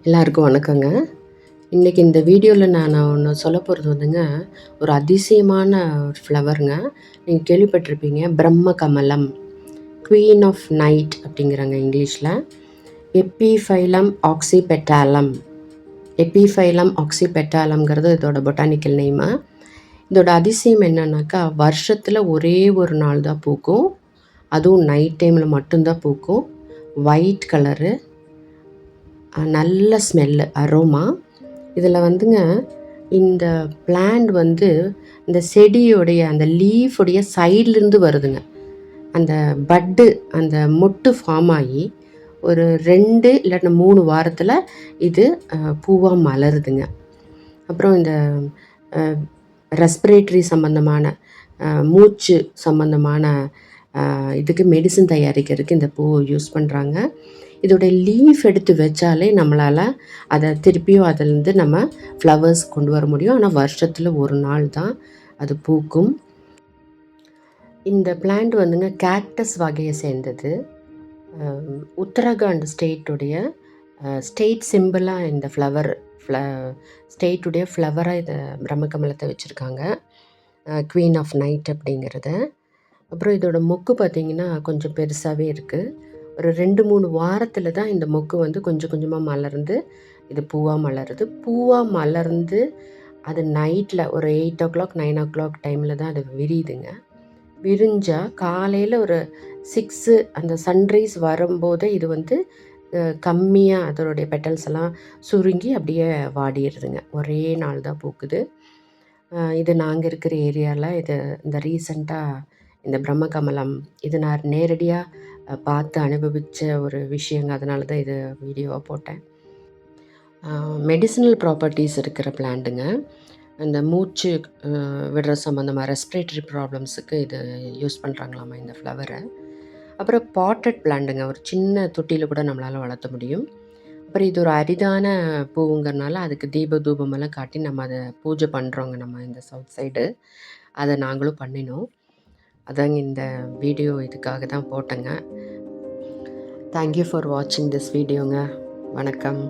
எல்லாருக்கும் வணக்கங்க. இன்றைக்கி இந்த வீடியோவில் நான் ஒன்று சொல்ல போகிறது வந்துங்க, ஒரு அதிசயமான ஒரு ஃப்ளவருங்க. நீங்கள் கேள்விப்பட்டிருப்பீங்க, பிரம்ம கமலம், குவீன் ஆஃப் நைட் அப்படிங்கிறாங்க இங்கிலீஷில். எப்பிஃபைலம் ஆக்சிபெட்டாலம், எப்பிஃபைலம் ஆக்சிபெட்டாலம்ங்கிறது இதோட பொட்டானிக்கல் நேமு. இதோட அதிசயம் என்னன்னாக்கா, வருஷத்தில் ஒரே ஒரு நாள் தான் பூக்கும். அதுவும் நைட் டைமில் மட்டும்தான் பூக்கும். ஒயிட் கலரு, நல்ல ஸ்மெல்லு, அரோமா. இதில் வந்துங்க, இந்த பிளான்ட் வந்து இந்த செடியோடைய அந்த லீஃபுடைய சைட்லேருந்து வருதுங்க. அந்த பட்டு, அந்த மொட்டு ஃபார்ம் ஆகி ஒரு 2 இல்லாட்டினா 3 வாரத்தில் இது பூவாக மலருதுங்க. அப்புறம் இந்த ரெஸ்பிரேட்டரி சம்மந்தமான, மூச்சு சம்மந்தமான இதுக்கு மெடிசன் தயாரிக்கிறதுக்கு இந்த பூவை யூஸ் பண்ணுறாங்க. இதோடைய லீஃப் எடுத்து வச்சாலே நம்மளால் அதை திருப்பியும் அதிலேருந்து நம்ம ஃப்ளவர்ஸ் கொண்டு வர முடியும். ஆனால் வருஷத்தில் ஒரு நாள் தான் அது பூக்கும். இந்த பிளான்ட் வந்துங்க கேக்டஸ் வகையை சேர்ந்தது. உத்தரகாண்ட் ஸ்டேட்டுடைய ஸ்டேட் சிம்பிளாக இந்த ஸ்டேட்டுடைய ஃப்ளவராக இதை பிரம்மகமலத்தை வச்சுருக்காங்க, குவீன் ஆஃப் நைட் அப்படிங்கிறத. அப்புறம் இதோட மொக்கு பார்த்திங்கன்னா கொஞ்சம் பெருசாகவே இருக்குது. ஒரு 2-3 வாரத்தில் தான் இந்த மொக்கு வந்து கொஞ்சம் கொஞ்சமாக மலர்ந்து இது பூவாக மலருது. பூவாக மலர்ந்து அது நைட்டில் ஒரு 8 o'clock 9 o'clock டைமில் தான் அது விரியுதுங்க. விரிஞ்சால் காலையில் ஒரு 6 அந்த சன்ரைஸ் வரும்போதே இது வந்து கம்மியாக அதனுடைய பெட்டல்ஸ் எல்லாம் சுருங்கி அப்படியே வாடிடுதுங்க. ஒரே நாள் தான் பூக்குது. இது நாங்கள் இருக்கிற ஏரியாவில் இந்த ரீசண்டாக இந்த பிரம்மகமலம் இது நான் நேரடியாக பார்த்து அனுபவித்த ஒரு விஷயங்க. அதனால தான் இது வீடியோவாக போட்டேன். மெடிசினல் ப்ராப்பர்ட்டிஸ் இருக்கிற பிளான்ட்டுங்க. அந்த மூச்சு விடுற சம்மந்தமாக ரெஸ்பிரேட்டரி ப்ராப்ளம்ஸுக்கு இது யூஸ் பண்ணுறாங்களாமா இந்த ஃப்ளவரை. அப்புறம் பாட்டட் பிளான்ட்டுங்க, ஒரு சின்ன தொட்டியில் கூட நம்மளால் வளர்த்த முடியும். அப்புறம் இது ஒரு அரிதான பூவுங்கிறனால அதுக்கு தீப தூபமெல்லாம் காட்டி நம்ம அதை பூஜை பண்ணுறோங்க நம்ம இந்த சவுத் சைடு. அதை நாங்களும் பண்ணினோம். அதாங்க இந்த வீடியோ இதுக்காக தான் போட்டேங்க. தேங்க்யூ ஃபார் வாட்சிங் திஸ் வீடியோங்க. வணக்கம்.